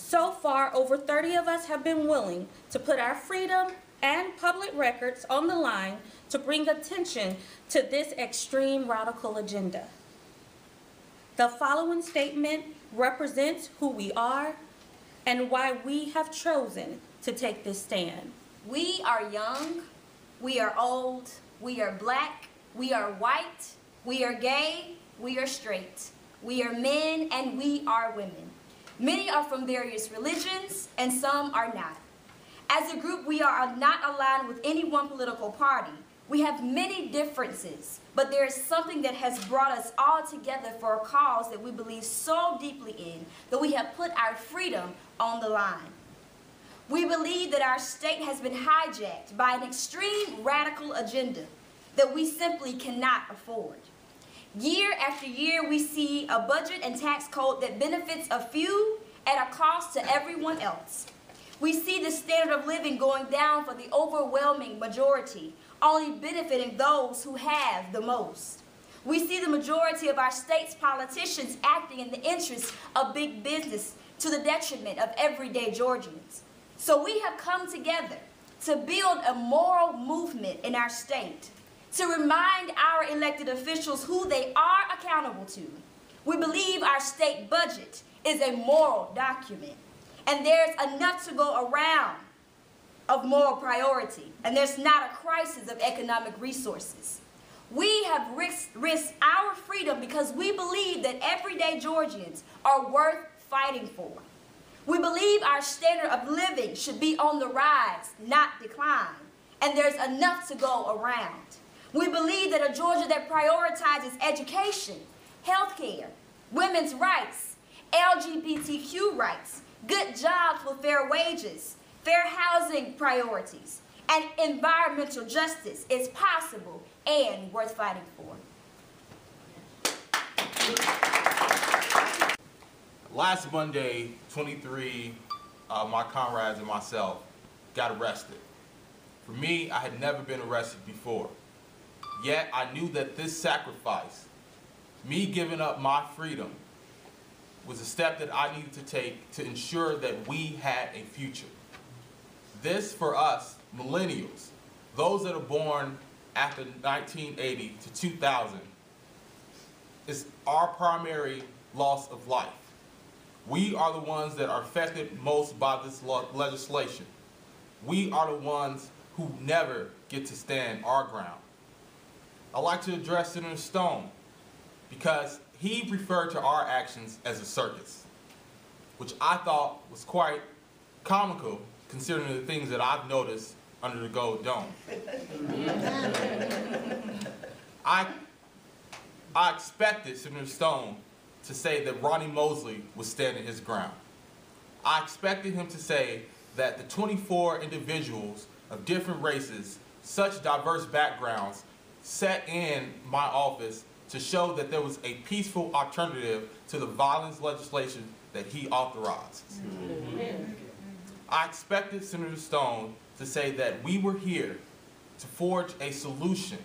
So far, over 30 of us have been willing to put our freedom and public records on the line to bring attention to this extreme radical agenda. The following statement represents who we are and why we have chosen to take this stand. We are young, we are old, we are black, we are white, we are gay, we are straight, we are men, and we are women. Many are from various religions, and some are not. As a group, we are not aligned with any one political party. We have many differences, but there is something that has brought us all together for a cause that we believe so deeply in that we have put our freedom on the line. We believe that our state has been hijacked by an extreme radical agenda that we simply cannot afford. Year after year, we see a budget and tax code that benefits a few at a cost to everyone else. We see the standard of living going down for the overwhelming majority, only benefiting those who have the most. We see the majority of our state's politicians acting in the interest of big business to the detriment of everyday Georgians. So we have come together to build a moral movement in our state, to remind our elected officials who they are accountable to. We believe our state budget is a moral document, and there's enough to go around of moral priority, and there's not a crisis of economic resources. We have risked our freedom because we believe that everyday Georgians are worth fighting for. We believe our standard of living should be on the rise, not decline, and there's enough to go around. We believe that a Georgia that prioritizes education, healthcare, women's rights, LGBTQ rights, good jobs with fair wages, fair housing priorities, and environmental justice is possible and worth fighting for. Last Monday, 23 my comrades and myself got arrested. For me, I had never been arrested before. Yet I knew that this sacrifice, me giving up my freedom, was a step that I needed to take to ensure that we had a future. This, for us, millennials, those that are born after 1980 to 2000, is our primary loss of life. We are the ones that are affected most by this legislation. We are the ones who never get to stand our ground. I'd like to address Senator Stone because he referred to our actions as a circus, which I thought was quite comical considering the things that I've noticed under the Gold Dome. I expected Senator Stone to say that Ronnie Mosley was standing his ground. I expected him to say that the 24 individuals of different races, such diverse backgrounds, sat in my office to show that there was a peaceful alternative to the violence legislation that he authorized. I expected Senator Stone to say that we were here to forge a solution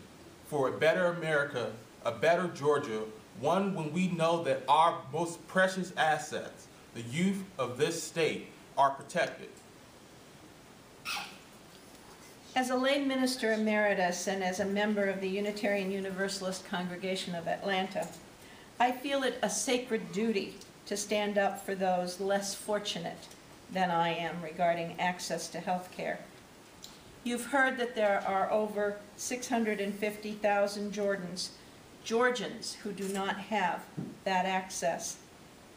for a better America, a better Georgia, one when we know that our most precious assets, the youth of this state, are protected. As a lay minister emeritus and as a member of the Unitarian Universalist Congregation of Atlanta, I feel it a sacred duty to stand up for those less fortunate than I am regarding access to health care. You've heard that there are over 650,000 Georgians who do not have that access,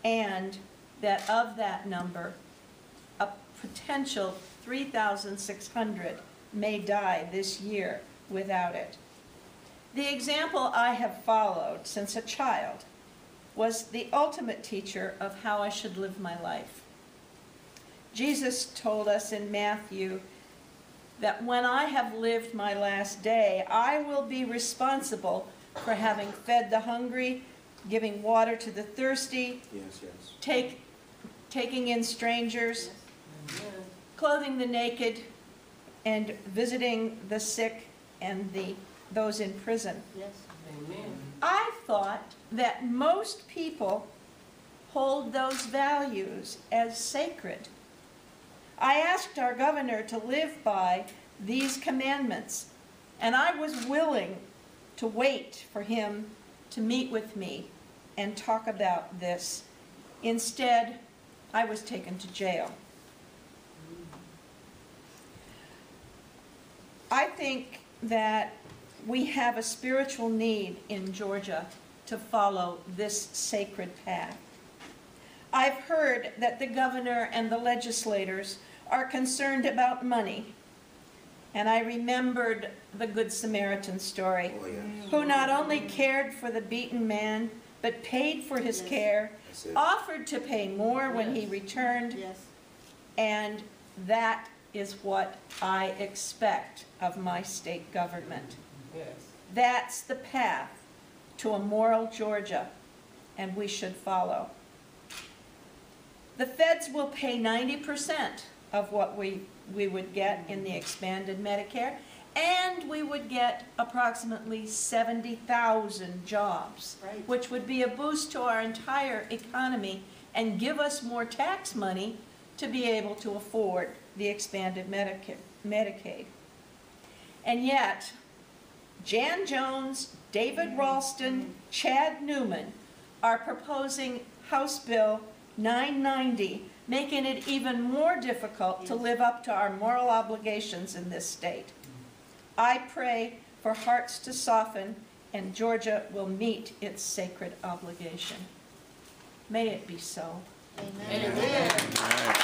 and that of that number, a potential 3,600 may die this year without it. The example I have followed since a child was the ultimate teacher of how I should live my life. Jesus told us in Matthew that when I have lived my last day, I will be responsible for having fed the hungry, giving water to the thirsty, taking in strangers, clothing the naked, and visiting the sick and those in prison. Yes. Amen. I thought that most people hold those values as sacred. I asked our governor to live by these commandments, and I was willing to wait for him to meet with me and talk about this. Instead, I was taken to jail. I think that we have a spiritual need in Georgia to follow this sacred path. I've heard that the governor and the legislators are concerned about money. And I remembered the Good Samaritan story, who not only cared for the beaten man, but paid for his care, offered to pay more when he returned, and that is what I expect of my state government. That's the path to a moral Georgia, and we should follow. The feds will pay 90% of what we would get in the expanded Medicare, and we would get approximately 70,000 jobs, which would be a boost to our entire economy and give us more tax money to be able to afford the expanded Medicaid. And yet, Jan Jones, David Ralston, Chad Newman are proposing House Bill 990, making it even more difficult to live up to our moral obligations in this state. I pray for hearts to soften and Georgia will meet its sacred obligation. May it be so. Amen. Amen.